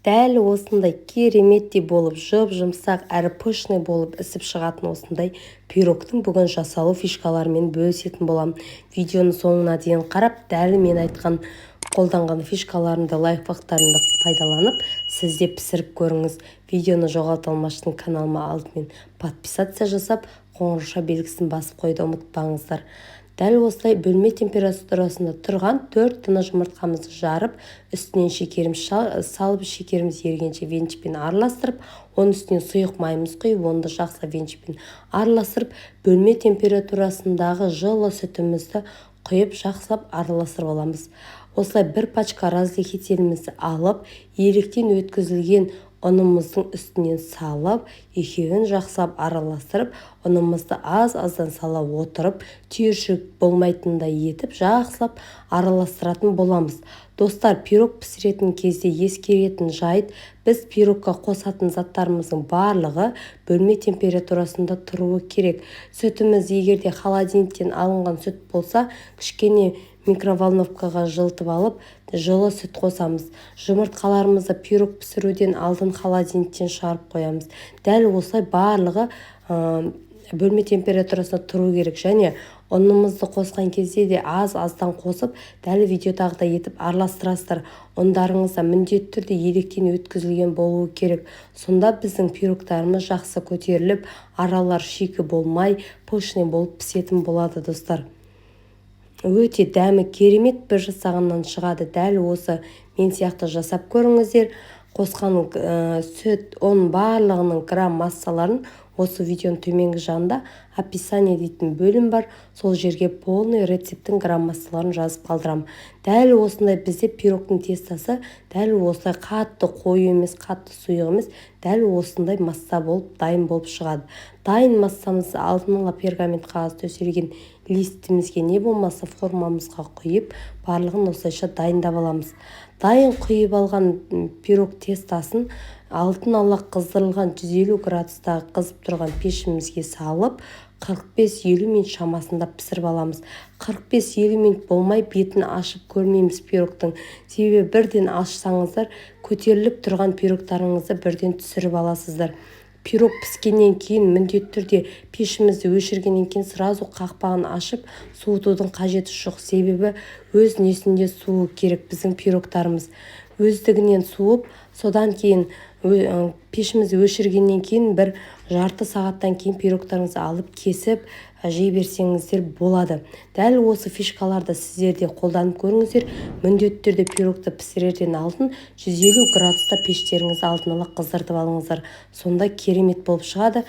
Дәл осындай кереметтей болып, жып-жұмсақ әрі пышный болып ісіп шығатын осындай пирогтың бүгін жасалу фишкаларымен бөлісетін боламын. Видеоны соңына дейін қарап, дәл мен айтқан қолданған фишкаларымды, лайфхактарымды пайдаланып, сіз де пісіріп көріңіз. Видеоны жоғалта алмасын каналыма алдымен подписация жасап, қоңырша белгісін басып қойды ұмытпаңыздар. Дәл осылай бөлме температурасында тұрған 4 тына жұмыртқамызды жарып, үстінен шекеріміз салып, шекеріміз ергенше венчикпен араластырып, оның үстіне сұйық майымыз құйып, оны жақсы венчикпен араластырып, бөлме температурасындағы жылы сүтімізді құйып, жақсылап араластырып аламыз. Осылай бір пачка разрыхителімізді алып, електен өткізілген ұнымыздың үстінен салып, екеуін жақсылап араластырып, ұнымызды аз-аздан сала отырып, түйіршік болмайтындай етіп, жақсылап араластыратын боламыз. Достар, пирог пісіретін кезде ескеретін жайт, біз пирогқа қосатын заттарымыздың барлығы бөлме температурасында тұруы керек. Сүтіміз егерде холодильниктен алынған сүт болса, кішкене микроволновкаға жылытып алып, жылы сүт қосамыз. Жұмыртқаларымызды пирог пісіруден алдын холодильниктен шығарып қоямыз. Дәл осылай барлығы бөлме температурасында тұру керек, және ұнымызды қосқан кезде де аз-аздан қосып, дәл видеодағыдай етіп араластырасыздар. Ұндарыңызда міндетті түрде електен өткізілген болуы керек. Сонда біздің пирогтарымыз жақсы көтеріліп, аралар шикі болмай, пышный болып пісетін болады, достар. Өте дәмі керемет бір жасағаннан шығады. Дәл осы мен сияқты жасап көріңіздер. Қосқан сүт, ұн барлығының грамм массаларын осы видеоның төменгі жағында описание дейтін бөлім бар. Сол жерге полный рецепттің грамм массаларын жазып қалдырам. Дәл осындай бізде пирогтың тестасы дәл осылай қатты қою емес, қатты сұйық емес, дәл осындай масса болып, дайын болып шығады. Дайын массамызды алдын ала пергамент қағаз төселген листімізге не болмаса формамызға құйып, барлығын осылайша дайындап аламыз. Дайын құйып алған пирог тестасын алдын ала қыздырылған 150 градустағы қызып тұрған пешімізге салып, 45-50 минут шамасында пісіріп аламыз. 45-50 минут болмай бетін ашып көрмейміз пирогтың. Себебі бірден ашсаңыздар, көтеріліп тұрған пирогтарыңызды бірден түсіріп аласыздар. Пирог піскеннен кейін міндетті түрде пешімізді өшіргеннен кейін сразу қақпағын ашып, суытудың қажеті жоқ. Себебі өз несінде суы керек біздің пирогтарымыз. Өздігінен суып, содан кейін пешімізді өшіргеннен кейін бір жарты сағаттан кейін пирогтарыңызды алып кесіп жей берсеңіздер болады. Дәл осы фишкаларды сіздер де қолданып көріңіздер. Міндетті түрде пирогты пісірерден алдын 150 градуста пештеріңізді алдын ала қыздыртып алыңыздар. Сонда керемет болып шығады.